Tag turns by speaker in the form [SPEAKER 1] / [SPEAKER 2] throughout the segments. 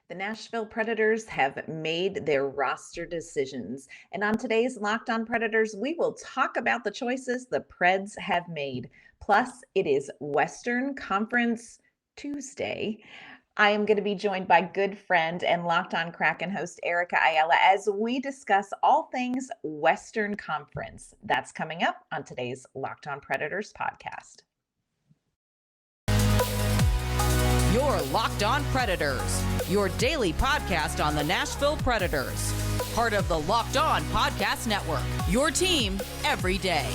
[SPEAKER 1] The Nashville Predators have made their roster decisions. And on today's Locked On Predators, we will talk about the choices the Preds have made. Plus, it is Western Conference Tuesday. I am going to be joined by good friend and Locked On Kraken host Erica Ayala as we discuss all things Western Conference. That's coming up on today's Locked On Predators podcast.
[SPEAKER 2] Your Locked On Predators, your daily podcast on the Nashville Predators. Part of the Locked On Podcast Network, your team every day.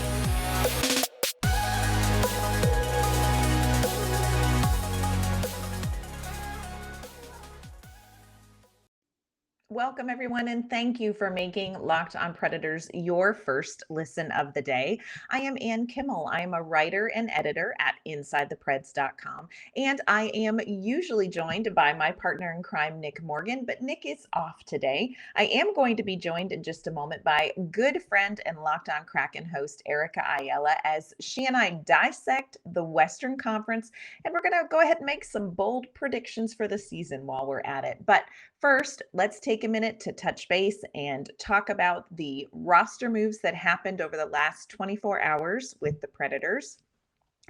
[SPEAKER 1] Welcome, everyone, and thank you for making Locked On Predators your first listen of the day. I am Ann Kimmel. I am a writer and editor at InsideThePreds.com, and I am usually joined by my partner in crime, Nick Morgan, but Nick is off today. I am going to be joined in just a moment by good friend and Locked On Kraken host, Erica Ayala, as she and I dissect the Western Conference, and we're going to go ahead and make some bold predictions for the season while we're at it. But first, let's take a minute to touch base and talk about the roster moves that happened over the last 24 hours with the Predators.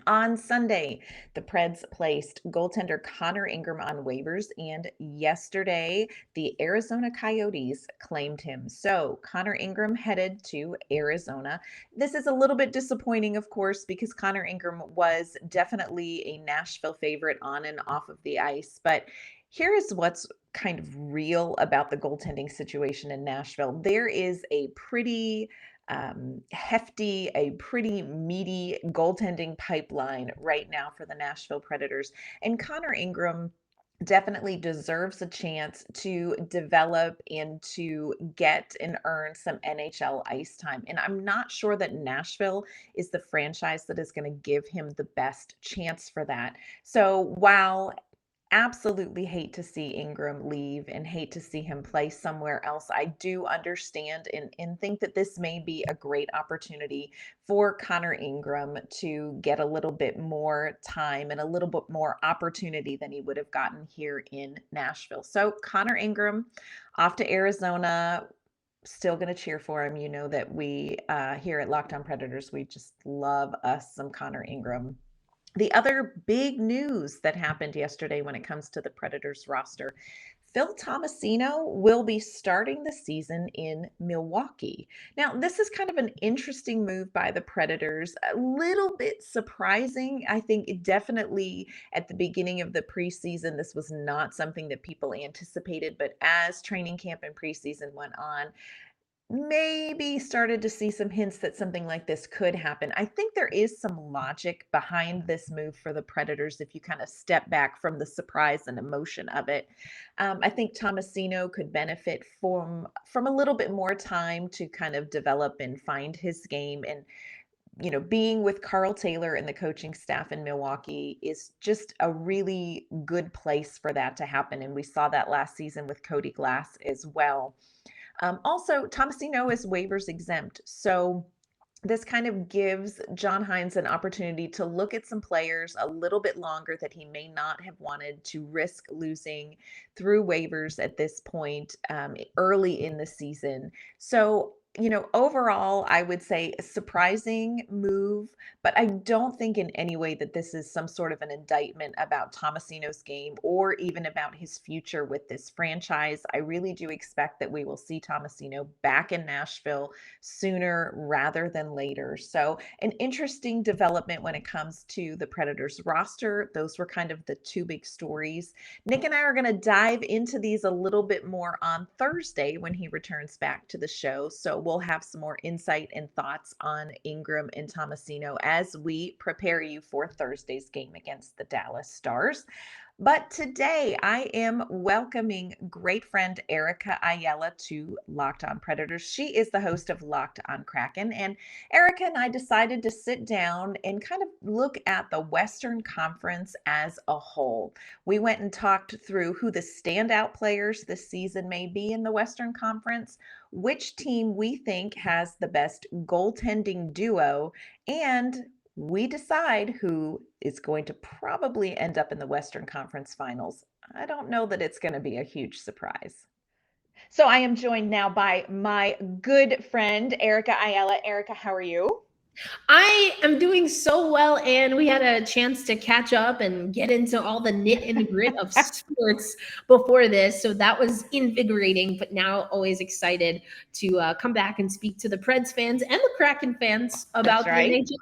[SPEAKER 1] On Sunday, the Preds placed goaltender Connor Ingram on waivers, and yesterday, the Arizona Coyotes claimed him. So, Connor Ingram headed to Arizona. This is a little bit disappointing, of course, because Connor Ingram was definitely a Nashville favorite on and off of the ice. But here is what's kind of real about the goaltending situation in Nashville. There is a pretty hefty, a pretty meaty goaltending pipeline right now for the Nashville Predators. And Connor Ingram definitely deserves a chance to develop and to get and earn some NHL ice time. And I'm not sure that Nashville is the franchise that is going to give him the best chance for that. So while absolutely hate to see Ingram leave and hate to see him play somewhere else, I do understand and think that this may be a great opportunity for Connor Ingram to get a little bit more time and a little bit more opportunity than he would have gotten here in Nashville. So Connor Ingram off to Arizona. Still going to cheer for him. You know that we here at Locked On Predators, we just love us some Connor Ingram. The other big news that happened yesterday when it comes to the Predators roster, Phil Tomasino will be starting the season in Milwaukee. Now, this is kind of an interesting move by the Predators, a little bit surprising. I think definitely at the beginning of the preseason, this was not something that people anticipated, but as training camp and preseason went on, maybe started to see some hints that something like this could happen. I think there is some logic behind this move for the Predators if you kind of step back from the surprise and emotion of it. I think Tomasino could benefit from a little bit more time to kind of develop and find his game. And being with Carl Taylor and the coaching staff in Milwaukee is just a really good place for that to happen. And we saw that last season with Cody Glass as well. Also, Tomasino is waivers exempt. So this kind of gives John Hines an opportunity to look at some players a little bit longer that he may not have wanted to risk losing through waivers at this point early in the season. So, overall, I would say a surprising move, but I don't think in any way that this is some sort of an indictment about Tomasino's game or even about his future with this franchise. I really do expect that we will see Tomasino back in Nashville sooner rather than later. So, an interesting development when it comes to the Predators roster. Those were kind of the two big stories. Nick and I are going to dive into these a little bit more on Thursday when he returns back to the show. So, we'll have some more insight and thoughts on Ingram and Tomasino as we prepare you for Thursday's game against the Dallas Stars. But today I am welcoming great friend Erica Ayala to Locked On Predators. She is the host of Locked On Kraken. And Erica and I decided to sit down and kind of look at the Western Conference as a whole. We went and talked through who the standout players this season may be in the Western Conference, which team we think has the best goaltending duo, and we decide who is going to probably end up in the Western Conference Finals. I don't know that it's going to be a huge surprise. So I am joined now by my good friend, Erica Ayala. Erica, how are you?
[SPEAKER 3] I am doing so well, and we had a chance to catch up and get into all the nit and grit of sports before this. So that was invigorating, but now always excited to come back and speak to the Preds fans and the Kraken fans about the NHL.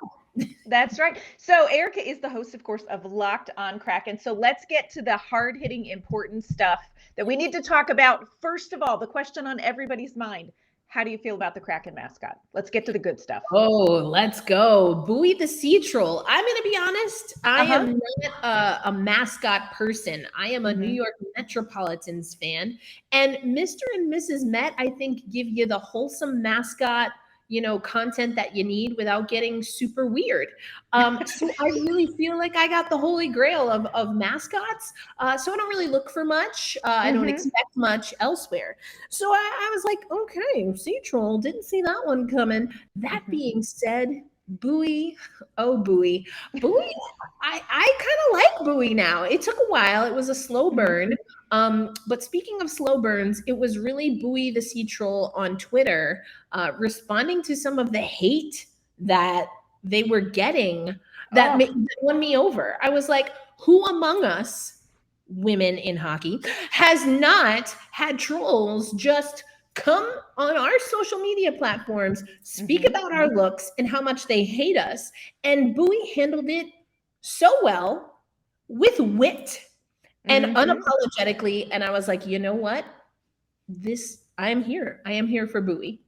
[SPEAKER 1] That's right. So Erica is the host, of course, of Locked On Kraken. So let's get to the hard-hitting, important stuff that we need to talk about. First of all, the question on everybody's mind: how do you feel about the Kraken mascot? Let's get to the good stuff.
[SPEAKER 3] Oh, let's go. Buoy the Sea Troll. I'm going to be honest. I am not a mascot person. I am a New York Metropolitans fan. And Mr. and Mrs. Met, I think, give you the wholesome mascot, content that you need without getting super weird. So I really feel like I got the holy grail of mascots. So I don't really look for much. I don't expect much elsewhere. So I was like, okay, Sea Troll, didn't see that one coming. That being said, Buoy, Buoy, I kind of like Buoy now. It took a while. It was a slow burn. But speaking of slow burns, it was really Buoy the Sea Troll on Twitter responding to some of the hate that they were getting that won me over. I was like, who among us, women in hockey, has not had trolls just come on our social media platforms, speak about our looks and how much they hate us? And Buoy handled it so well with wit and unapologetically. And I was like, you know what? I am here. I am here for Buoy.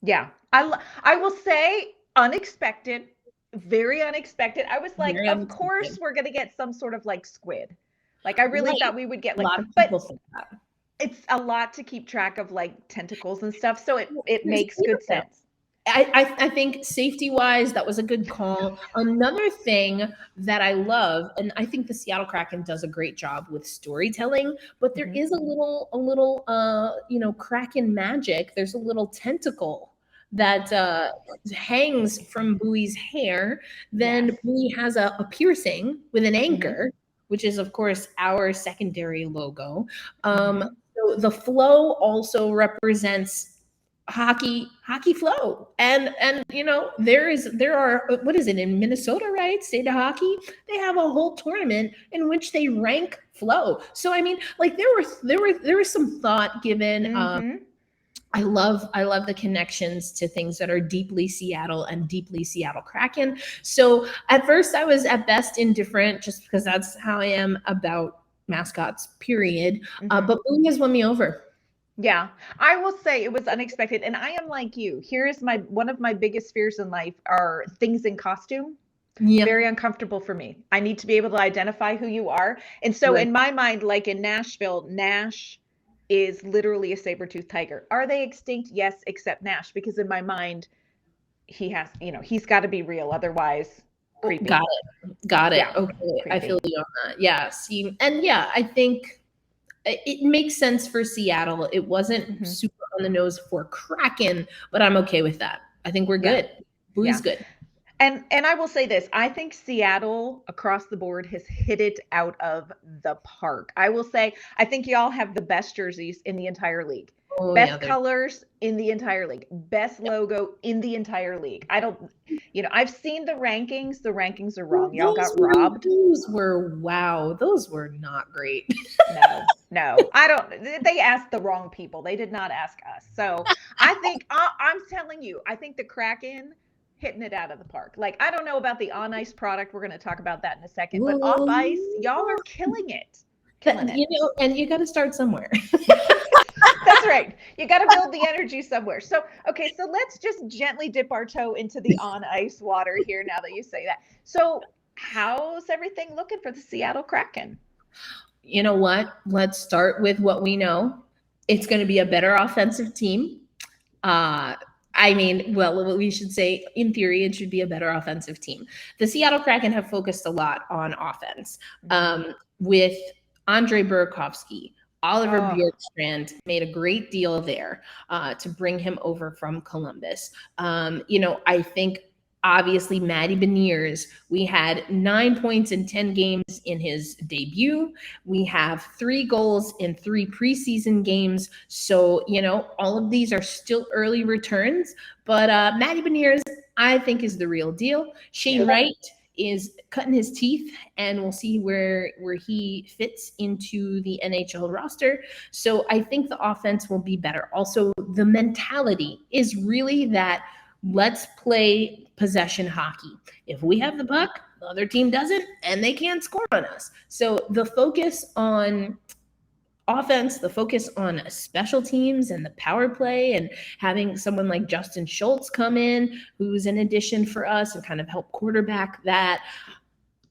[SPEAKER 1] Yeah. I will say unexpected, very unexpected. I was like, of course we're going to get some sort of like squid. Like I really thought we would get like,
[SPEAKER 3] a lot of people think that.
[SPEAKER 1] It's a lot to keep track of, like tentacles and stuff. So it makes good sense.
[SPEAKER 3] I think safety-wise, that was a good call. Another thing that I love, and I think the Seattle Kraken does a great job with storytelling, but there is a little Kraken magic. There's a little tentacle that hangs from Buoy's hair. Then Buoy has a piercing with an anchor, which is, of course, our secondary logo. So the flow also represents hockey flow, and there are, what is it, in Minnesota, right? State of hockey, they have a whole tournament in which they rank flow. So I mean, like there was some thought given. I love the connections to things that are deeply Seattle and deeply Seattle Kraken. So at first I was at best indifferent, just because that's how I am about mascots, period. But Buoy has won me over.
[SPEAKER 1] Yeah, I will say it was unexpected. And I am like you. Here's one of my biggest fears in life are things in costume. Yeah. Very uncomfortable for me. I need to be able to identify who you are. And so in my mind, like in Nashville, Nash is literally a saber-toothed tiger. Are they extinct? Yes, except Nash, because in my mind, he's got to be real. Otherwise, creepy.
[SPEAKER 3] Got it. Yeah, okay. Creepy. I feel you on that. Yeah. See, and yeah, I think it makes sense for Seattle. It wasn't super on the nose for Kraken, but I'm okay with that. I think we're good. Buoy's good.
[SPEAKER 1] And I will say this, I think Seattle across the board has hit it out of the park. I will say, I think y'all have the best jerseys in the entire league. Best colors in the entire league. Best logo in the entire league. I've seen the rankings. The rankings are wrong. Y'all got robbed.
[SPEAKER 3] Those were not great.
[SPEAKER 1] No. They asked the wrong people. They did not ask us. So I think, I'm telling you, I think the Kraken hitting it out of the park. Like, I don't know about the on ice product. We're going to talk about that in a second, but off ice, y'all are killing it.
[SPEAKER 3] And you got to start somewhere.
[SPEAKER 1] That's right. You got to build the energy somewhere. So let's just gently dip our toe into the on ice water here now that you say that. So how's everything looking for the Seattle Kraken?
[SPEAKER 3] You know what? Let's start with what we know. It's going to be a better offensive team. We should say, in theory, it should be a better offensive team. The Seattle Kraken have focused a lot on offense with Andre Burakovsky. Oliver Bjorkstrand made a great deal there to bring him over from Columbus. I think Obviously, Matty Beniers, we had 9 points in 10 games in his debut. We have 3 goals in 3 preseason games. So, all of these are still early returns. But Matty Beniers, I think, is the real deal. Shane Wright is cutting his teeth, and we'll see where he fits into the NHL roster. So I think the offense will be better. Also, the mentality is really that let's play possession hockey. If we have the puck, the other team doesn't, and they can't score on us. So the focus on offense, the focus on special teams and the power play, and having someone like Justin Schultz come in, who's an addition for us and kind of help quarterback that,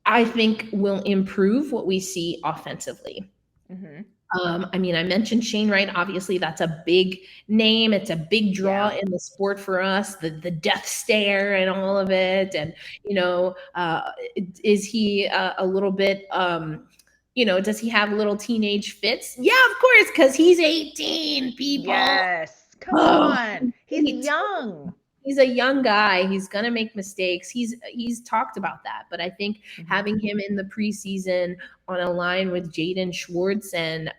[SPEAKER 3] I think will improve what we see offensively.
[SPEAKER 1] Mm-hmm.
[SPEAKER 3] I mentioned Shane Wright. Obviously, that's a big name. It's a big draw in the sport for us, the death stare and all of it. And, is he a little bit, does he have little teenage fits? Yeah, of course, because he's 18, people.
[SPEAKER 1] Yes. Come on. He's young.
[SPEAKER 3] He's a young guy. He's going to make mistakes. He's talked about that. But I think having him in the preseason on a line with Jaden Schwartz and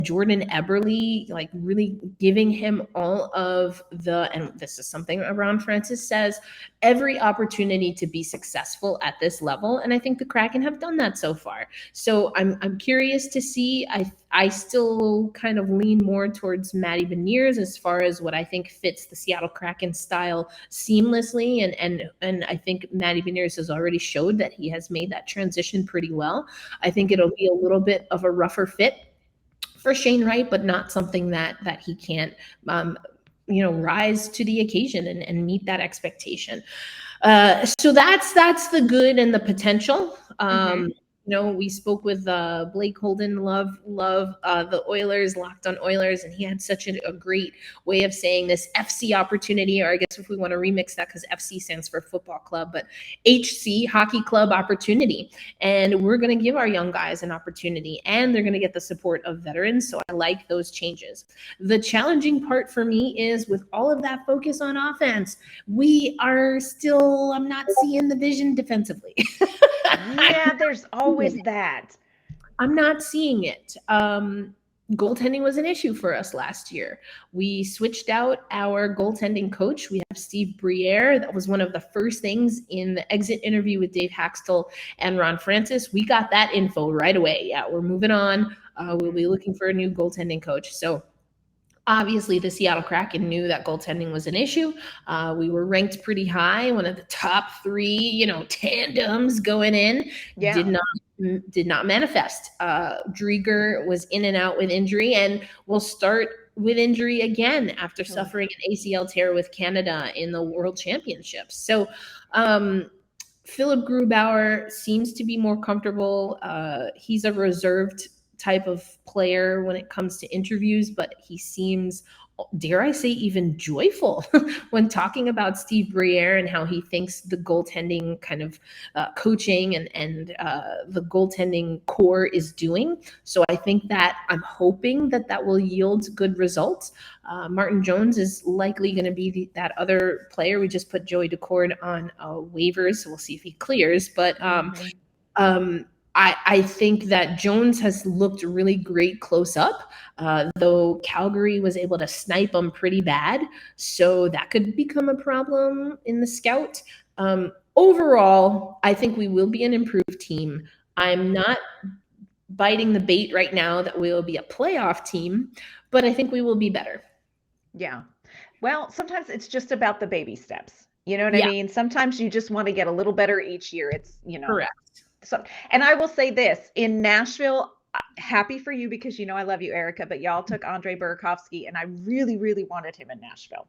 [SPEAKER 3] Jordan Eberle, like really giving him all of and this is something Ron Francis says, every opportunity to be successful at this level. And I think the Kraken have done that so far. So I'm curious to see. I still kind of lean more towards Matty Beniers as far as what I think fits the Seattle Kraken style seamlessly. And I think Matty Beniers has already showed that he has made that transition pretty well. I think it'll be a little bit of a rougher fit for Shane Wright, but not something that he can't, rise to the occasion and meet that expectation. So that's the good and the potential. We spoke with Blake Holden, love the Oilers, Locked On Oilers, and he had such a great way of saying this FC opportunity, or I guess if we want to remix that, because FC stands for football club, but HC, hockey club opportunity. And we're going to give our young guys an opportunity, and they're going to get the support of veterans. So I like those changes. The challenging part for me is with all of that focus on offense, I'm not seeing the vision defensively.
[SPEAKER 1] Yeah, there's always that.
[SPEAKER 3] I'm not seeing it. Goaltending was an issue for us last year. We switched out our goaltending coach. We have Steve Briere. That was one of the first things in the exit interview with Dave Haxtell and Ron Francis. We got that info right away. Yeah, we're moving on. We'll be looking for a new goaltending coach. So obviously, the Seattle Kraken knew that goaltending was an issue. We were ranked pretty high, one of the top 3, tandems going in.
[SPEAKER 1] Yeah.
[SPEAKER 3] Did not manifest. Drieger was in and out with injury, and will start with injury again after suffering an ACL tear with Canada in the World Championships. So Philip Grubauer seems to be more comfortable. He's a reserved type of player when it comes to interviews, but he seems, dare I say, even joyful when talking about Steve Briere and how he thinks the goaltending kind of coaching and the goaltending core is doing. So I think that I'm hoping that will yield good results. Martin Jones is likely going to be that other player. We just put Joey Decord on waivers, so we'll see if he clears. But I think that Jones has looked really great close up, though Calgary was able to snipe him pretty bad. So that could become a problem in the scout. Overall, I think we will be an improved team. I'm not biting the bait right now that we will be a playoff team, but I think we will be better.
[SPEAKER 1] Yeah. Well, sometimes it's just about the baby steps. You know what I mean? Sometimes you just want to get a little better each year. It's,
[SPEAKER 3] Correct.
[SPEAKER 1] So, and I will say this, in Nashville, happy for you because I love you, Erica, but y'all took Andre Burakovsky, and I really, really wanted him in Nashville.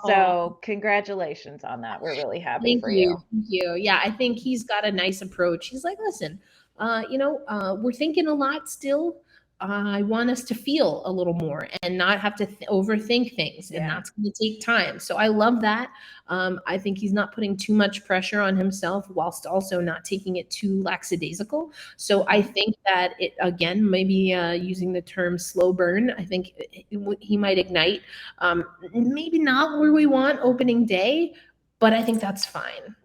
[SPEAKER 1] So congratulations on that. We're really happy for you.
[SPEAKER 3] Thank you. Yeah, I think he's got a nice approach. He's like, listen, we're thinking a lot still. I want us to feel a little more and not have to overthink things, and that's going to take time. So I love that. I think he's not putting too much pressure on himself whilst also not taking it too lackadaisical. So I think that it, again, maybe using the term slow burn, I think he might ignite. Maybe not where we want opening day, but I think that's fine.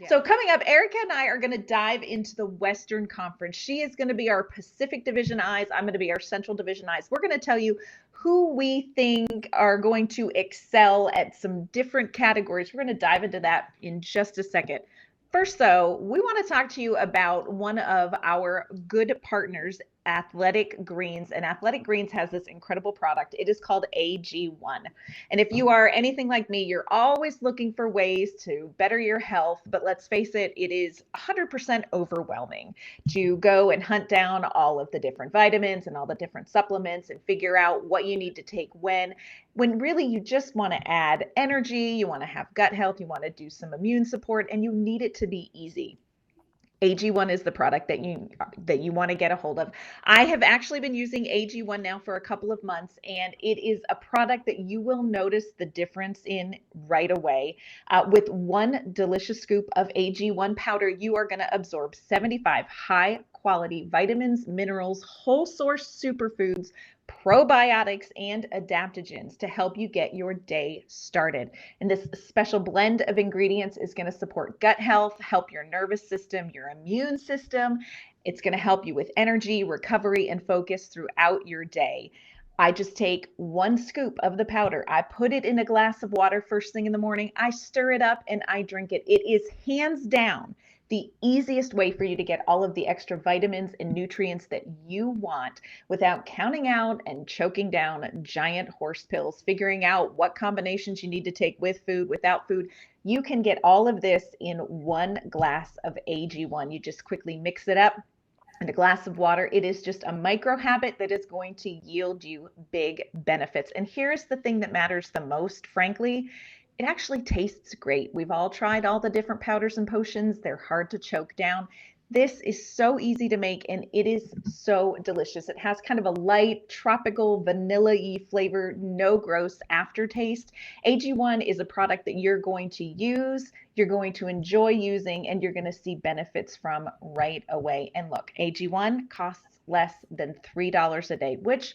[SPEAKER 1] So coming up, Erica and I are going to dive into the Western Conference. She is going to be our Pacific Division eyes. I'm going to be our Central Division eyes. We're going to tell you who we think are going to excel at some different categories. We're going to dive into that in just a second. First, though, we want to talk to you about one of our good partners, Athletic Greens. And Athletic Greens has this incredible product. It is called AG1. And if you are anything like me, you're always looking for ways to better your health. But let's face it, it is 100% overwhelming to go and hunt down all of the different vitamins and all the different supplements and figure out what you need to take when really you just want to add energy, you want to have gut health, you want to do some immune support, and you need it to be easy. AG1 is the product that you want to get a hold of. I have actually been using AG1 now for a couple of months, and it is a product that you will notice the difference in right away. With one delicious scoop of AG1 powder, you are going to absorb 75 high-quality vitamins, minerals, whole source superfoods, probiotics, and adaptogens to help you get your day started. And this special blend of ingredients is going to support gut health, help your nervous system, your immune system. It's going to help you with energy, recovery, and focus throughout your day. I just take one scoop of the powder. I put it in a glass of water first thing in the morning. I stir it up and I drink it. It is hands down the easiest way for you to get all of the extra vitamins and nutrients that you want without counting out and choking down giant horse pills, figuring out what combinations you need to take with food, without food. You can get all of this in one glass of AG1. You just quickly mix it up in a glass of water. It is just a micro habit that is going to yield you big benefits. And here's the thing that matters the most, frankly. It actually tastes great. We've all tried all the different powders and potions. They're hard to choke down. This is so easy to make, and it is so delicious. It has kind of a light, tropical, vanilla-y flavor, no gross aftertaste. AG1 is a product that you're going to use, you're going to enjoy using, and you're going to see benefits from right away. And look, AG1 costs less than $3 a day, which,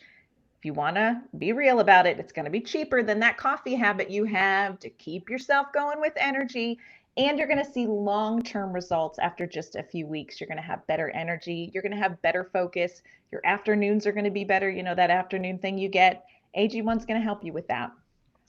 [SPEAKER 1] if you want to be real about it, it's going to be cheaper than that coffee habit you have to keep yourself going with energy. And you're going to see long-term results after just a few weeks. You're going to have better energy. You're going to have better focus. Your afternoons are going to be better. You know, that afternoon thing you get. AG1's going to help you with that.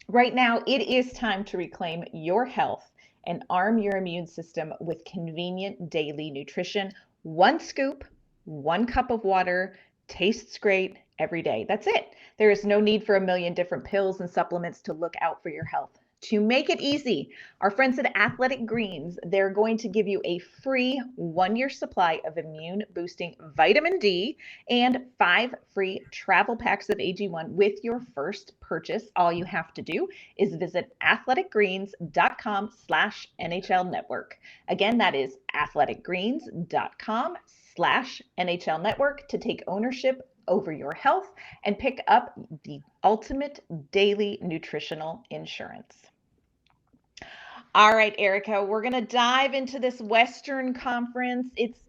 [SPEAKER 1] Right now, it is time to reclaim your health and arm your immune system with convenient daily nutrition. One scoop, 1 cup of water, tastes great every day. That's it. There is no need for a million different pills and supplements to look out for your health. To make it easy, our friends at Athletic Greens, they're going to give you a free 1-year supply of immune boosting vitamin D and 5 free travel packs of AG1 with your first purchase. All you have to do is visit athleticgreens.com/NHL network. Again, that is athleticgreens.com/NHL network to take ownership over your health and pick up the ultimate daily nutritional insurance. All right, Erica, we're going to dive into this Western Conference. It's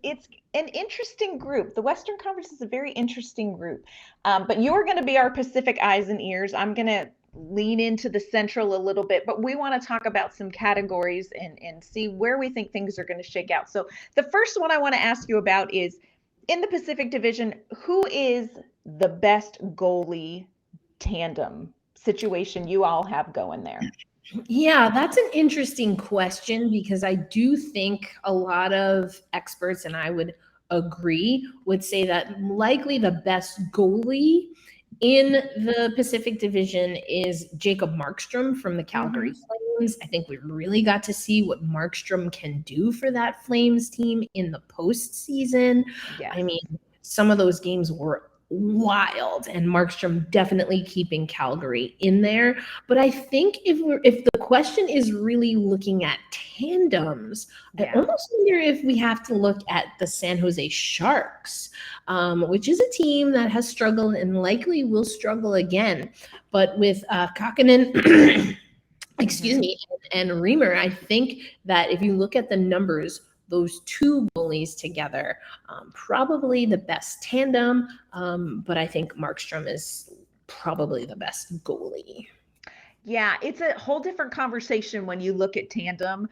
[SPEAKER 1] an interesting group. The Western Conference is a very interesting group, but you're going to be our Pacific eyes and ears. I'm going to lean into the Central a little bit, but we want to talk about some categories and see where we think things are going to shake out. So the first one I want to ask you about is, in the Pacific Division, who is the best goalie tandem situation you all have going there?
[SPEAKER 3] Yeah, that's an interesting question, because I do think a lot of experts, and I would agree, would say that likely the best goalie in the Pacific Division is Jacob Markstrom from the Calgary Flames. I think we really got to see what Markstrom can do for that Flames team in the postseason.
[SPEAKER 1] Yes.
[SPEAKER 3] I mean, some of those games were wild, and Markstrom definitely keeping Calgary in there. But I think if the question is really looking at tandems, I almost wonder if we have to look at the San Jose Sharks, which is a team that has struggled and likely will struggle again. But with Kakkonen, excuse me, and Reimer, I think that if you look at the numbers, those two goalies together, probably the best tandem, but I think Markstrom is probably the best goalie.
[SPEAKER 1] Yeah, it's a whole different conversation when you look at tandem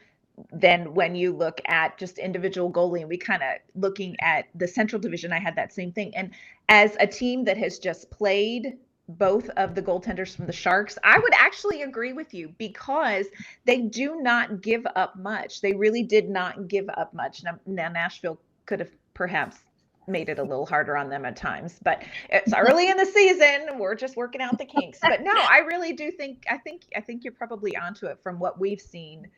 [SPEAKER 1] than when you look at just individual goalie. And we kind of looking at the Central Division, I had that same thing. And as a team that has just played both of the goaltenders from the Sharks, I would actually agree with you because they do not give up much. They really did not give up much. Now Nashville could have perhaps made it a little harder on them at times, but it's early in the season. We're just working out the kinks. But no, I really do think I think you're probably onto it from what we've seen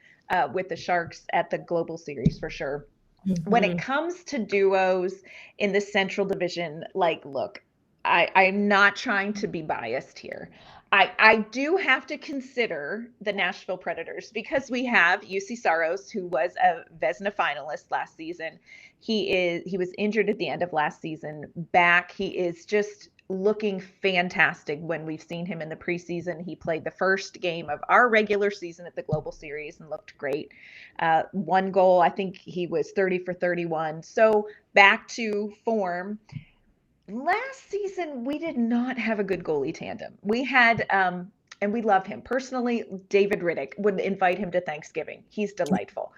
[SPEAKER 1] with the Sharks at the Global Series for sure. Mm-hmm. When it comes to duos in the Central Division, like, look, I'm not trying to be biased here. I do have to consider the Nashville Predators because we have UC Saros, who was a Vezina finalist last season. He was injured at the end of last season. Back, he is just looking fantastic when we've seen him in the preseason. He played the first game of our regular season at the Global Series and looked great. One goal, I think he was 30 for 31. So back to form. Last season, we did not have a good goalie tandem. We had, and we love him. Personally, David Riddick, would invite him to Thanksgiving. He's delightful.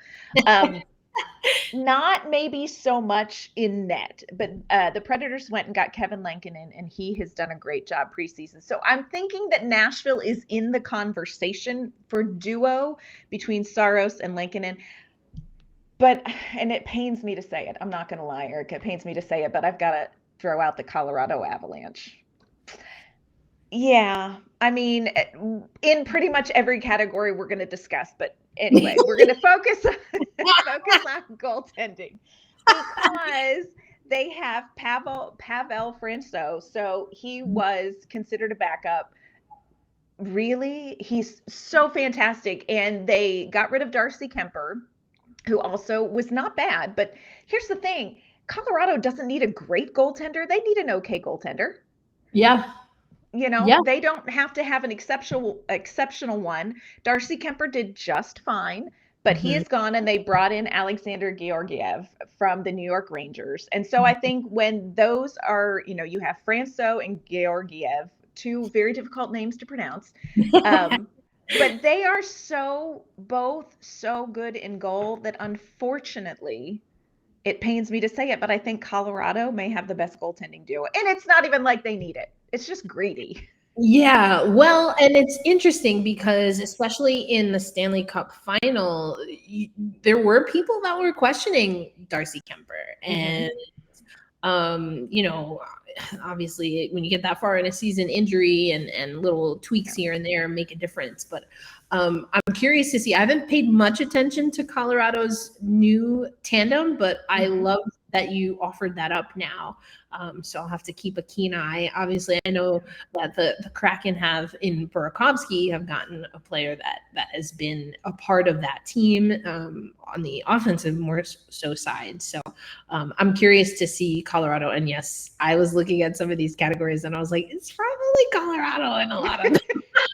[SPEAKER 1] Not maybe so much in net, but the Predators went and got Kevin Lankinen, and he has done a great job preseason. So I'm thinking that Nashville is in the conversation for duo between Saros and Lankinen. But, and it pains me to say it. I'm not going to lie, Erica. It pains me to say it, but I've got to throw out the Colorado Avalanche. Yeah, I mean, in pretty much every category we're going to discuss, but anyway, we're going to focus on goaltending because they have Pavel Francouz. So he was considered a backup. Really, he's so fantastic. And they got rid of Darcy Kemper, who also was not bad. But here's the thing. Colorado doesn't need a great goaltender. They need an okay goaltender.
[SPEAKER 3] Yeah.
[SPEAKER 1] You know, They don't have to have an exceptional one. Darcy Kemper did just fine, but he is gone, and they brought in Alexander Georgiev from the New York Rangers. And so I think when those are, you have Francouz and Georgiev, two very difficult names to pronounce. But they are both so good in goal that unfortunately, it pains me to say it, but I think Colorado may have the best goaltending duo. And it's not even like they need it. It's just greedy.
[SPEAKER 3] Yeah, well, and it's interesting because especially in the Stanley Cup final, there were people that were questioning Darcy Kemper. And, obviously when you get that far in a season, injury and little tweaks here and there make a difference. But I'm curious to see. I haven't paid much attention to Colorado's new tandem, but I love that you offered that up now. So I'll have to keep a keen eye. Obviously, I know that the Kraken in Burakovsky have gotten a player that has been a part of that team on the offensive more so side. So I'm curious to see Colorado. And yes, I was looking at some of these categories and I was like, it's probably Colorado in a lot of them.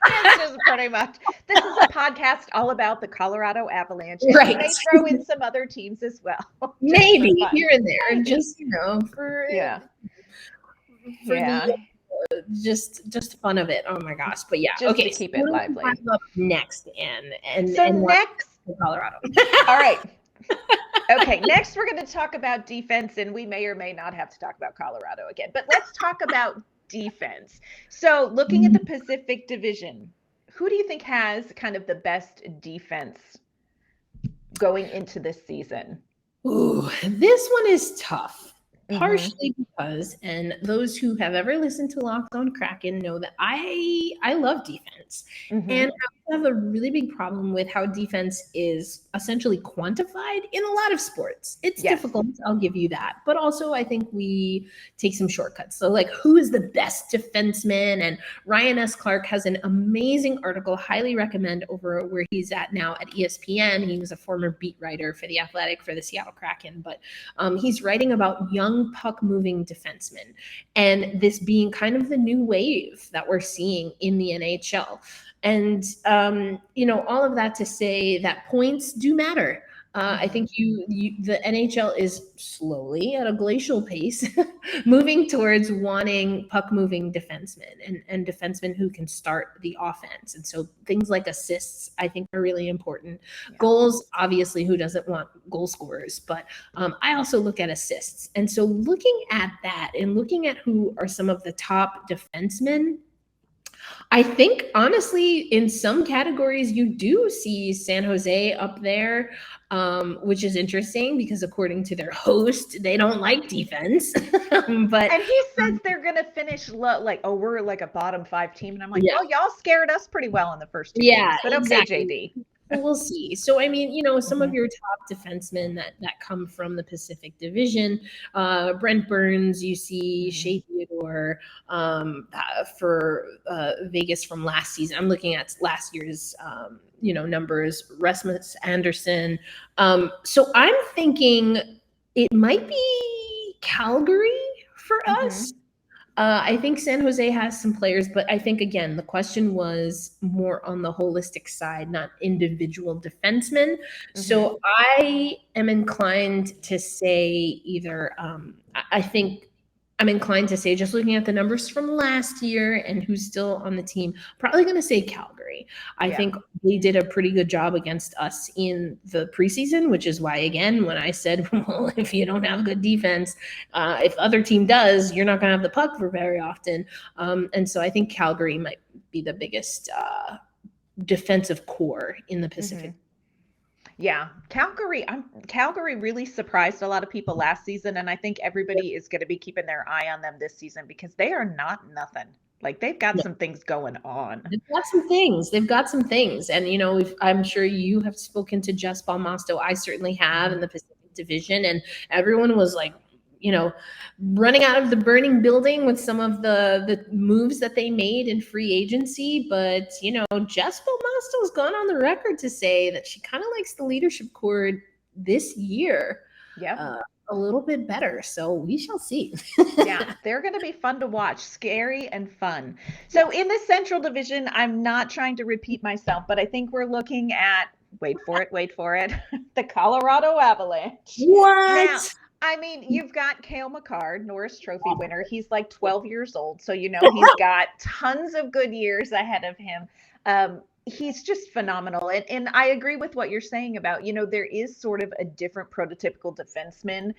[SPEAKER 1] It's just pretty much. This is a podcast all about the Colorado Avalanche. And
[SPEAKER 3] right.
[SPEAKER 1] We may throw in some other teams as well.
[SPEAKER 3] Maybe here and there. Just, for just fun of it. Oh my gosh. But yeah.
[SPEAKER 1] Just
[SPEAKER 3] okay.
[SPEAKER 1] To keep it lively.
[SPEAKER 3] Next, and
[SPEAKER 1] next
[SPEAKER 3] Colorado.
[SPEAKER 1] All right. Okay. Next, we're going to talk about defense, and we may or may not have to talk about Colorado again. But let's talk about defense. So looking at the Pacific Division, who do you think has kind of the best defense going into this season?
[SPEAKER 3] Ooh, this one is tough. Partially because, and those who have ever listened to Locked On Kraken know that I love defense. And I have a really big problem with how defense is essentially quantified in a lot of sports. It's difficult, I'll give you that. But also I think we take some shortcuts. So like, who is the best defenseman? And Ryan S. Clark has an amazing article, highly recommend, over where he's at now at ESPN. He was a former beat writer for The Athletic for the Seattle Kraken, but he's writing about young puck-moving defensemen, and this being kind of the new wave that we're seeing in the NHL. And, all of that to say that points do matter. I think the NHL is slowly at a glacial pace moving towards wanting puck moving defensemen and defensemen who can start the offense. And so things like assists, I think, are really important.
[SPEAKER 1] Yeah.
[SPEAKER 3] Goals, obviously, who doesn't want goal scorers? But I also look at assists. And so looking at that and looking at who are some of the top defensemen, I think, honestly, in some categories, you do see San Jose up there, which is interesting because according to their host, they don't like defense.
[SPEAKER 1] And he says they're going to finish like, oh, we're like a bottom 5 team. And I'm like, well, y'all scared us pretty well in the first 2 games. But
[SPEAKER 3] exactly.
[SPEAKER 1] Okay, JD.
[SPEAKER 3] We'll see. So, I mean, some of your top defensemen that come from the Pacific Division, Brent Burns, you see Shea Theodore for Vegas from last season. I'm looking at last year's, numbers, Rasmus Anderson. So I'm thinking it might be Calgary for us. I think San Jose has some players, but I think, again, the question was more on the holistic side, not individual defensemen. So I am inclined to say either, I think I'm inclined to say, just looking at the numbers from last year and who's still on the team, probably going to say Calgary. I think they did a pretty good job against us in the preseason, which is why, again, when I said, well, if you don't have good defense, if other team does, you're not going to have the puck for very often. And so I think Calgary might be the biggest defensive core in the Pacific.
[SPEAKER 1] Yeah, Calgary really surprised a lot of people last season, and I think everybody is going to be keeping their eye on them this season because they are not nothing. Like, they've got some things going on.
[SPEAKER 3] They've got some things. And, I'm sure you have spoken to Jess Balmasto. I certainly have in the Pacific Division, and everyone was like, running out of the burning building with some of the moves that they made in free agency. But, Jess Balmasto's gone on the record to say that she kind of likes the leadership core this year a little bit better. So we shall see.
[SPEAKER 1] Yeah, they're going to be fun to watch, scary and fun. So in the Central Division, I'm not trying to repeat myself, but I think we're looking at, wait for it, the Colorado Avalanche.
[SPEAKER 3] What?
[SPEAKER 1] Now, I mean, you've got Cale Makar, Norris Trophy winner. He's like 12 years old. So, he's got tons of good years ahead of him. He's just phenomenal. And I agree with what you're saying about, there is sort of a different prototypical defenseman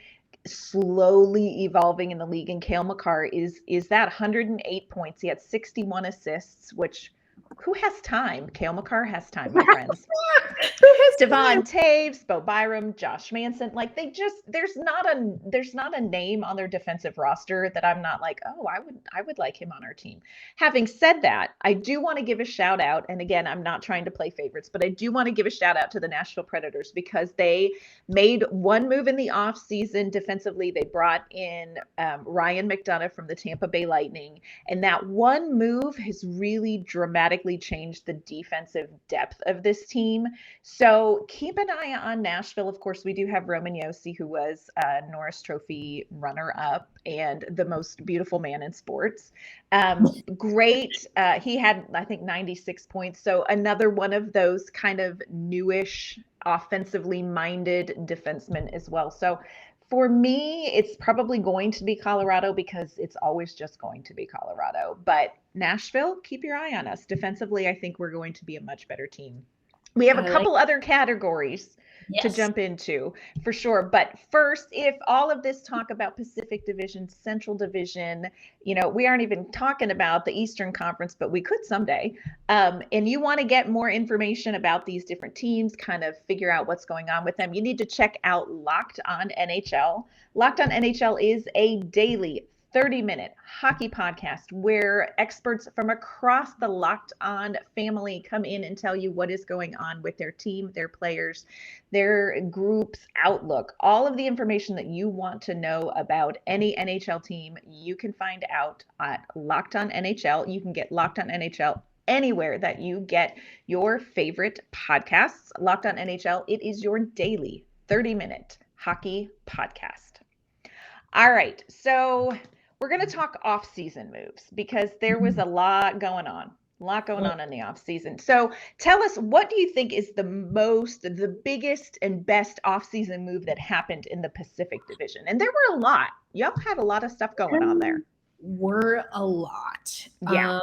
[SPEAKER 1] slowly evolving in the league. And Cale Makar is that 108 points. He had 61 assists, which who has time? Cale Makar has time, my friends. Devon Taves, Bo Byram, Josh Manson, like there's not a name on their defensive roster that I'm not like, oh, I would like him on our team. Having said that, I do want to give a shout out, and again, I'm not trying to play favorites, but I do want to give a shout out to the Nashville Predators because they made one move in the offseason defensively. They brought in Ryan McDonough from the Tampa Bay Lightning, and that one move has really dramatically changed the defensive depth of this team. So keep an eye on Nashville. Of course, we do have Roman Josi, who was a Norris Trophy runner-up and the most beautiful man in sports. Great. He had, I think, 96 points. So another one of those kind of newish, offensively minded defensemen as well. So for me, it's probably going to be Colorado because it's always just going to be Colorado. But Nashville, keep your eye on us. Defensively, I think we're going to be a much better team. We have a couple other categories to jump into for sure. But first, if all of this talk about Pacific Division, Central Division, we aren't even talking about the Eastern Conference, but we could someday. And you want to get more information about these different teams, kind of figure out what's going on with them, you need to check out Locked On NHL. Locked On NHL is a daily 30-minute hockey podcast where experts from across the Locked On family come in and tell you what is going on with their team, their players, their group's outlook. All of the information that you want to know about any NHL team, you can find out at Locked On NHL. You can get Locked On NHL anywhere that you get your favorite podcasts. Locked On NHL, it is your daily 30-minute hockey podcast. All right, so we're going to talk off-season moves because there was a lot going on. A lot going on in the off season. So tell us, what do you think is the biggest and best off season move that happened in the Pacific Division? And there were a lot. Y'all had a lot of stuff going on there.
[SPEAKER 3] Were a lot.
[SPEAKER 1] Yeah.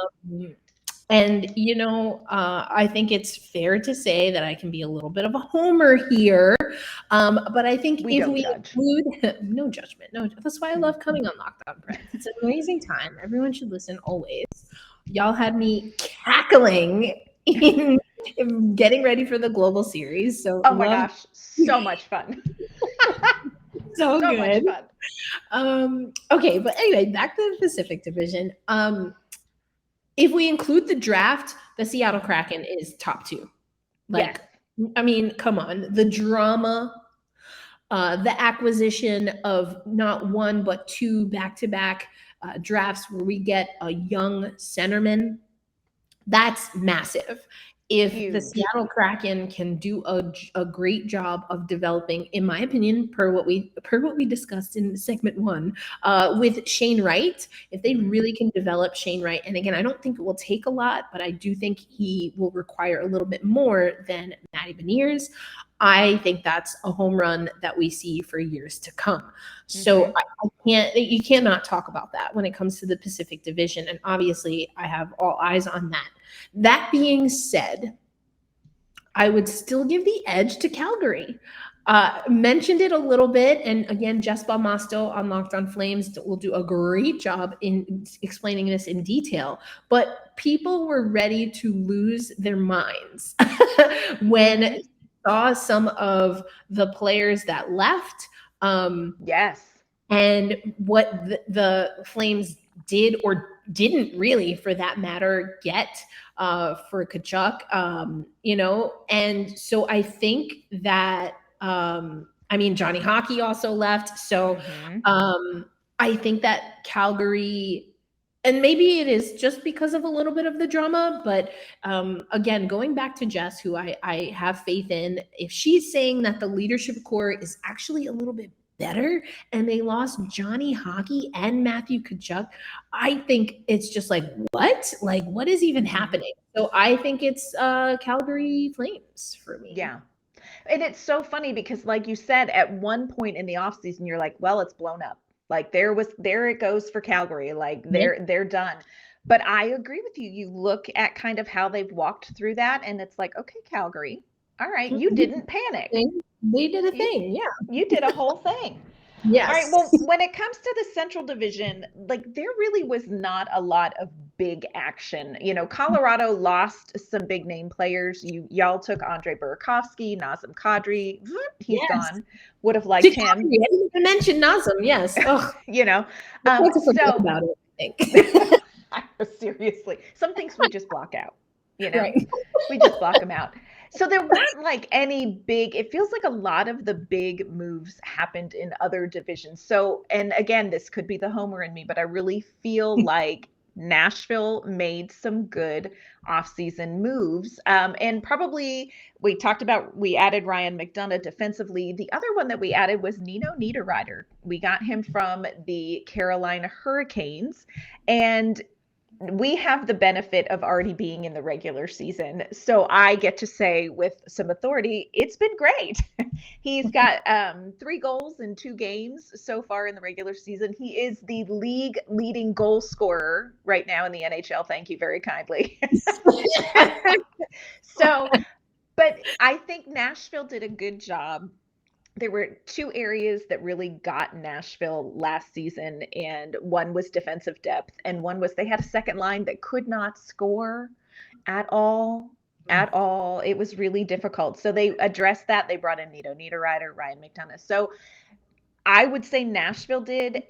[SPEAKER 3] And, I think it's fair to say that I can be a little bit of a homer here. But I think
[SPEAKER 1] We
[SPEAKER 3] if
[SPEAKER 1] don't
[SPEAKER 3] we
[SPEAKER 1] judge.
[SPEAKER 3] include, no judgment, no, that's why I love coming on Locked On Preds. It's an amazing time. Everyone should listen always. Y'all had me cackling in getting ready for the global series. So,
[SPEAKER 1] oh my gosh, so much fun.
[SPEAKER 3] so
[SPEAKER 1] so
[SPEAKER 3] good.
[SPEAKER 1] much fun.
[SPEAKER 3] Okay, but anyway, back to the Pacific Division. If we include the draft, the Seattle Kraken is top 2.
[SPEAKER 1] Yes.
[SPEAKER 3] I mean, come on. The drama, the acquisition of not 1, but 2 back-to-back drafts where we get a young centerman, that's massive. If
[SPEAKER 1] Huge.
[SPEAKER 3] The Seattle Kraken can do a great job of developing, in my opinion, per what we discussed in segment 1, with Shane Wright, if they really can develop Shane Wright, and again, I don't think it will take a lot, but I do think he will require a little bit more than Matty Beniers. I think that's a home run that we see for years to come. So you cannot talk about that when it comes to the Pacific Division. And obviously I have all eyes on that. That being said, I would still give the edge to Calgary. Mentioned it a little bit. And again, Jess Balmasto on Locked On Flames will do a great job in explaining this in detail. But people were ready to lose their minds when saw some of the players that left.
[SPEAKER 1] Yes.
[SPEAKER 3] And what the Flames did or didn't really, for that matter, get for Tkachuk, and so I think that, Johnny Hockey also left. So I think that Calgary, and maybe it is just because of a little bit of the drama, but again, going back to Jess, who I have faith in, if she's saying that the leadership core is actually a little bit better and they lost Johnny Hockey and Matthew Tkachuk, I think it's just like, what? Like, what is even happening? So I think it's Calgary Flames for me.
[SPEAKER 1] Yeah. And it's so funny because, like you said, at one point in the offseason, you're like, well, it's blown up. Like there it goes for Calgary. Like they're done. But I agree with you. You look at kind of how they've walked through that, and it's like, okay, Calgary, all right, you didn't panic.
[SPEAKER 3] They did a thing, yeah.
[SPEAKER 1] You did a whole thing.
[SPEAKER 3] Yes.
[SPEAKER 1] All right. Well, when it comes to the Central Division, like there really was not a lot of big action. Colorado lost some big name players. Y'all took Andre Burakovsky, Nazem Kadri. He's gone. Would have liked him.
[SPEAKER 3] I didn't even mention Nazem. Yes.
[SPEAKER 1] So
[SPEAKER 3] about it, I think.
[SPEAKER 1] Seriously, some things we just block out.
[SPEAKER 3] Right.
[SPEAKER 1] We just block them out. So there weren't like any big, it feels like a lot of the big moves happened in other divisions. So, and again, this could be the homer in me, but I really feel like Nashville made some good offseason moves. And probably we added Ryan McDonagh defensively. The other one that we added was Nino Niederreiter. We got him from the Carolina Hurricanes, and we have the benefit of already being in the regular season. So I get to say with some authority, it's been great. He's got 3 goals in 2 games so far in the regular season. He is the league leading goal scorer right now in the NHL. Thank you very kindly. But I think Nashville did a good job. There were 2 areas that really got Nashville last season, and one was defensive depth, and one was they had a second line that could not score at all. It was really difficult. So they addressed that. They brought in Nino Niederreiter, Ryan McDonagh. So I would say Nashville did,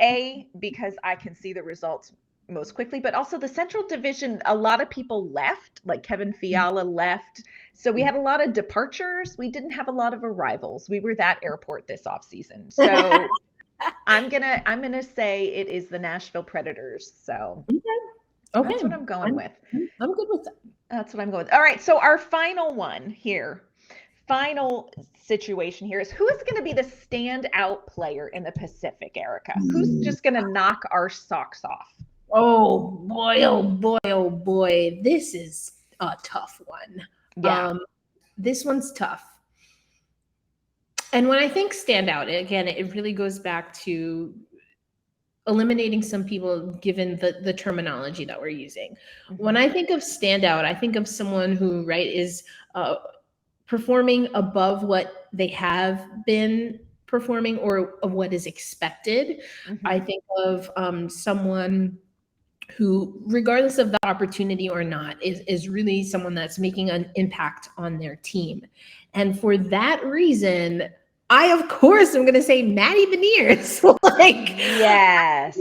[SPEAKER 1] because I can see the results most quickly, but also the Central Division, a lot of people left, like Kevin Fiala left. So we had a lot of departures. We didn't have a lot of arrivals. We were that airport this offseason. So I'm gonna say it is the Nashville Predators. So
[SPEAKER 3] okay.
[SPEAKER 1] That's what I'm going with.
[SPEAKER 3] I'm good with that.
[SPEAKER 1] That's what I'm going with. All right. So our final situation here is, who is going to be the standout player in the Pacific, Erica? Who's just going to knock our socks off?
[SPEAKER 3] Oh boy, oh boy, oh boy. This is a tough one.
[SPEAKER 1] Yeah.
[SPEAKER 3] This one's tough. And when I think standout, again, it really goes back to eliminating some people given the terminology that we're using. When I think of standout, I think of someone who, right, is performing above what they have been performing or of what is expected. I think of someone who, regardless of the opportunity or not, is really someone that's making an impact on their team. And for that reason, I, of course, am going to say Maddie Beniers. Like,
[SPEAKER 1] Yes.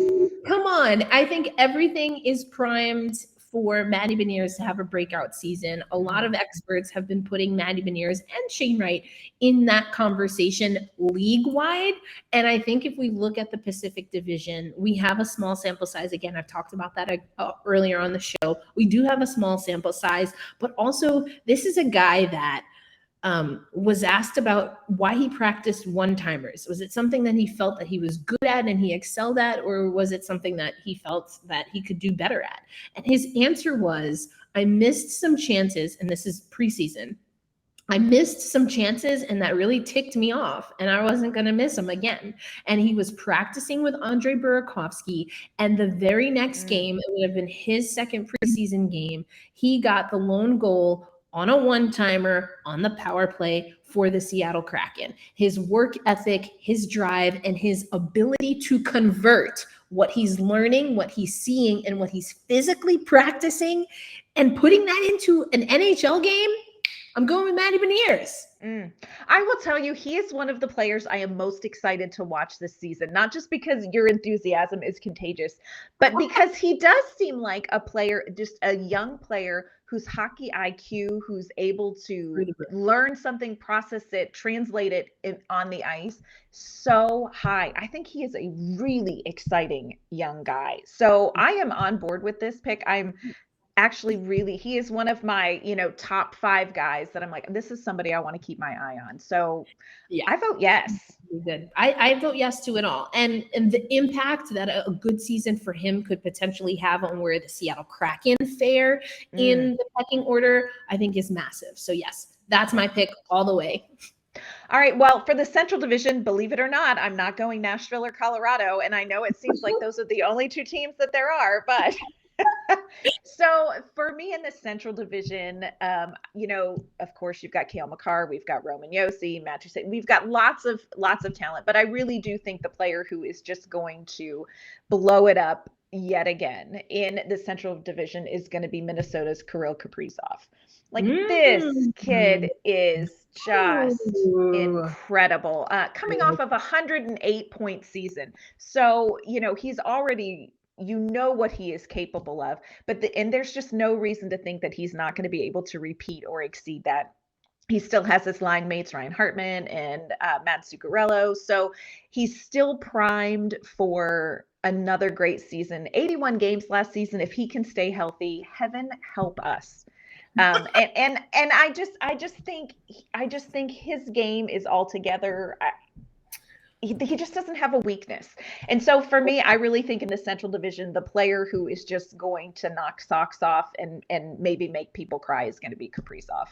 [SPEAKER 3] come on. I think everything is primed for Maddie Beniers to have a breakout season. A lot of experts have been putting Maddie Beniers and Shane Wright in that conversation league-wide. And I think if we look at the Pacific Division, we have a small sample size. Again, I've talked about that earlier on the show. We do have a small sample size, but also this is a guy that was asked about why he practiced one-timers. Was it something that he felt that he was good at and he excelled at, or was it something that he felt that he could do better at? And his answer was, I missed some chances, and this is preseason. I missed some chances, and that really ticked me off, and I wasn't going to miss them again. And he was practicing with Andre Burakovsky, and the very next game, it would have been his second preseason game, he got the lone goal on a one-timer on the power play for the Seattle Kraken. His work ethic, his drive, and his ability to convert what he's learning, what he's seeing, and what he's physically practicing and putting that into an NHL game, I'm going with Maddie Beniers.
[SPEAKER 1] I will tell you, he is one of the players I am most excited to watch this season, not just because your enthusiasm is contagious, but because he does seem like a player, just a young player whose hockey IQ, who's able to learn something, process it, translate it on the ice so high. I think he is a really exciting young guy. So I am on board with this pick. I'm actually he is one of my, top 5 guys that I'm like, this is somebody I want to keep my eye on. So yeah, I vote yes.
[SPEAKER 3] Good. I vote yes to it all. And the impact that a good season for him could potentially have on where the Seattle Kraken fare in the pecking order, I think is massive. So yes, that's my pick all the way.
[SPEAKER 1] All right. Well, for the Central Division, believe it or not, I'm not going Nashville or Colorado. And I know it seems like those are the only 2 teams that there are, but so for me in the Central Division, of course you've got Cale Makar, we've got Roman Josi, Matt Toussaint, we've got lots of talent, but I really do think the player who is just going to blow it up yet again in the Central Division is going to be Minnesota's Kirill Kaprizov. Like this kid is just incredible. Coming off of a 108-point season. So, he's already what he is capable of, and there's just no reason to think that he's not going to be able to repeat or exceed that. He still has his line mates, Ryan Hartman and Matt Zuccarello. So he's still primed for another great season. 81 games last season. If he can stay healthy, heaven help us. And I just think his game is altogether. He just doesn't have a weakness. And so for me, I really think in the Central Division, the player who is just going to knock socks off and maybe make people cry is going to be Kaprizov.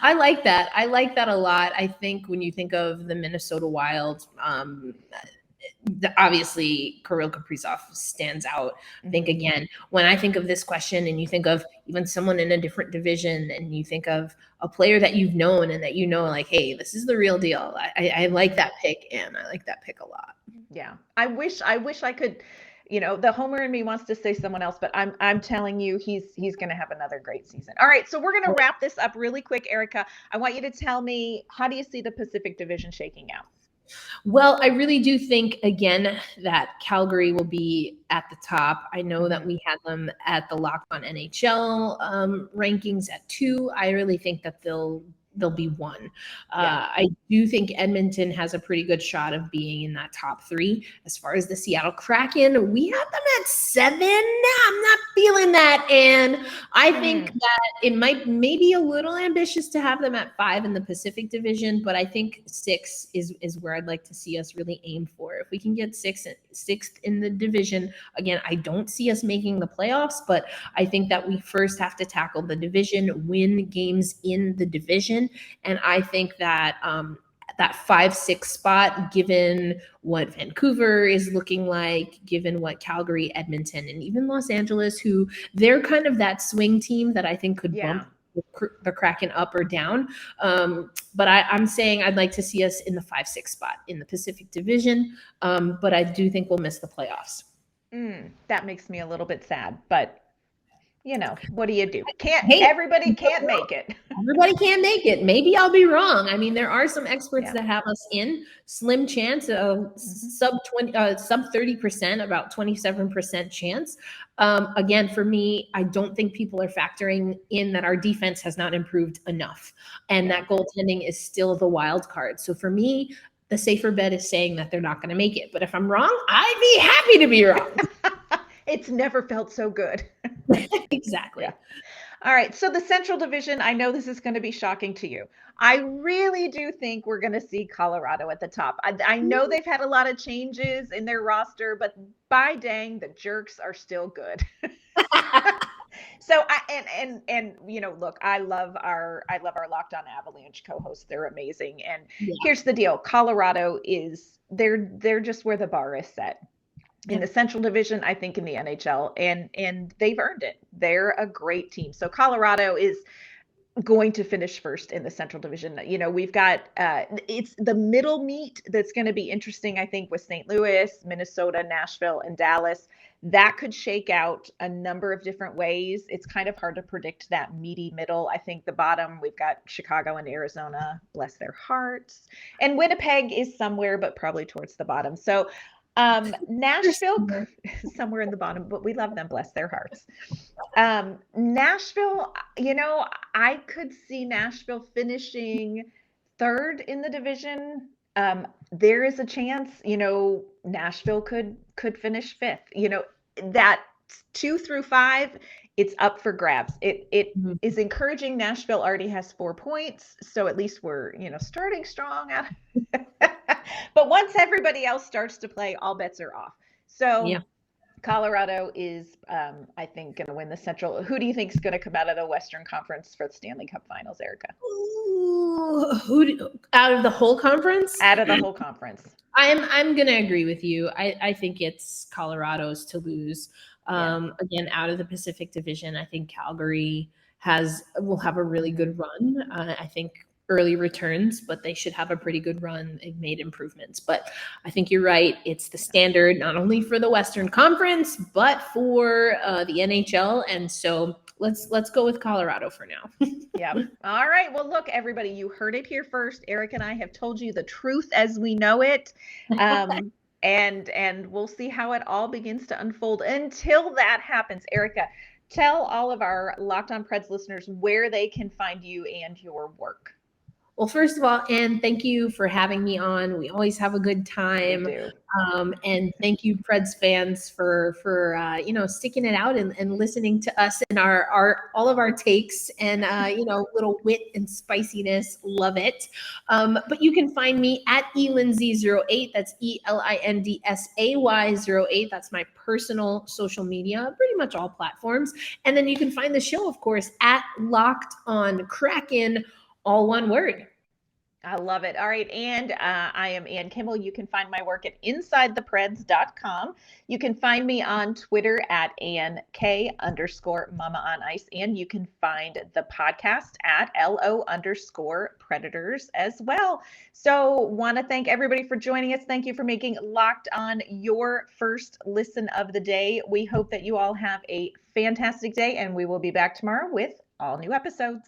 [SPEAKER 3] I like that. I like that a lot. I think when you think of the Minnesota Wild, obviously Kirill Kaprizov stands out. I think, again, when I think of this question and you think of even someone in a different division and you think of a player that you've known and that like, hey, this is the real deal. I like that pick, and I like that pick a lot.
[SPEAKER 1] Yeah. I wish I could, the homer in me wants to say someone else, but I'm telling you, he's going to have another great season. All right. So we're going to wrap this up really quick. Erica, I want you to tell me, how do you see the Pacific Division shaking out?
[SPEAKER 3] Well, I really do think, again, that Calgary will be at the top. I know that we had them at the Locked On NHL rankings at 2. I really think that they'll be 1. I do think Edmonton has a pretty good shot of being in that top 3. As far as the Seattle Kraken, we have them at 7. I'm not feeling that. And I think that it might maybe a little ambitious to have them at 5 in the Pacific Division, but I think 6 is where I'd like to see us really aim for. If we can get sixth in the division, again, I don't see us making the playoffs, but I think that we first have to tackle the division, win games in the division. And I think that that 5-6 spot, given what Vancouver is looking like, given what Calgary, Edmonton, and even Los Angeles, who they're kind of that swing team that I think could bump the Kraken up or down. But I'm saying I'd like to see us in the 5-6 spot in the Pacific Division. But I do think we'll miss the playoffs.
[SPEAKER 1] That makes me a little bit sad, but what do you do? Everybody can't make it.
[SPEAKER 3] Everybody can't make it. Maybe I'll be wrong. I mean, there are some experts that have us in slim chance of sub 30%, about 27% chance. Again, for me, I don't think people are factoring in that our defense has not improved enough and that goaltending is still the wild card. So for me, the safer bet is saying that they're not going to make it. But if I'm wrong, I'd be happy to be wrong.
[SPEAKER 1] It's never felt so good.
[SPEAKER 3] Exactly.
[SPEAKER 1] Yeah. All right. So the Central Division, I know this is going to be shocking to you. I really do think we're going to see Colorado at the top. I know they've had a lot of changes in their roster, but by dang, the Jerks are still good. So look, I love our Locked On Avalanche co-hosts. They're amazing. And here's the deal. Colorado they're just where the bar is set. In the Central Division, I think in the NHL, and they've earned it. They're a great team. So Colorado is going to finish first in the Central Division. We've got it's the middle meet that's going to be interesting, I think, with St. Louis, Minnesota, Nashville, and Dallas. That could shake out a number of different ways. It's kind of hard to predict that meaty middle. I think the bottom, we've got Chicago and Arizona, bless their hearts. And Winnipeg is somewhere, but probably towards the bottom. So Nashville, somewhere in the bottom, but we love them, bless their hearts. Nashville, I could see Nashville finishing 3rd in the division. There is a chance, Nashville could finish 5th. That 2 through 5, it's up for grabs. It is encouraging. Nashville already has 4 points, so at least we're starting strong. But once everybody else starts to play, all bets are off. So Colorado is, I think, going to win the Central. Who do you think is going to come out of the Western Conference for the Stanley Cup Finals, Erica?
[SPEAKER 3] Out of the whole conference?
[SPEAKER 1] Out of the whole conference.
[SPEAKER 3] I'm going to agree with you. I think it's Colorado's to lose. Again, out of the Pacific Division, I think Calgary will have a really good run. I think early returns, but they should have a pretty good run. They've made improvements, but I think you're right. It's the standard, not only for the Western Conference, but for the NHL. And so let's go with Colorado for now.
[SPEAKER 1] Yeah. All right. Well, look, everybody, you heard it here first. Eric and I have told you the truth as we know it. And we'll see how it all begins to unfold. Until that happens, Erica, tell all of our Locked On Preds listeners where they can find you and your work.
[SPEAKER 3] Well, first of all, Anne, thank you for having me on. We always have a good time.
[SPEAKER 1] We do.
[SPEAKER 3] And thank you, Preds fans, for sticking it out and listening to us and all of our takes and little wit and spiciness. Love it. But you can find me at elindsay08. That's ELINDSAY08. That's my personal social media, pretty much all platforms. And then you can find the show, of course, at Locked On Kraken. All one word.
[SPEAKER 1] I love it. All right. And I am Ann Kimmel. You can find my work at InsideThePreds.com. You can find me on Twitter at AnnK_Mama on Ice. And you can find the podcast at LO_Predators as well. So want to thank everybody for joining us. Thank you for making Locked On your first listen of the day. We hope that you all have a fantastic day, and we will be back tomorrow with all new episodes.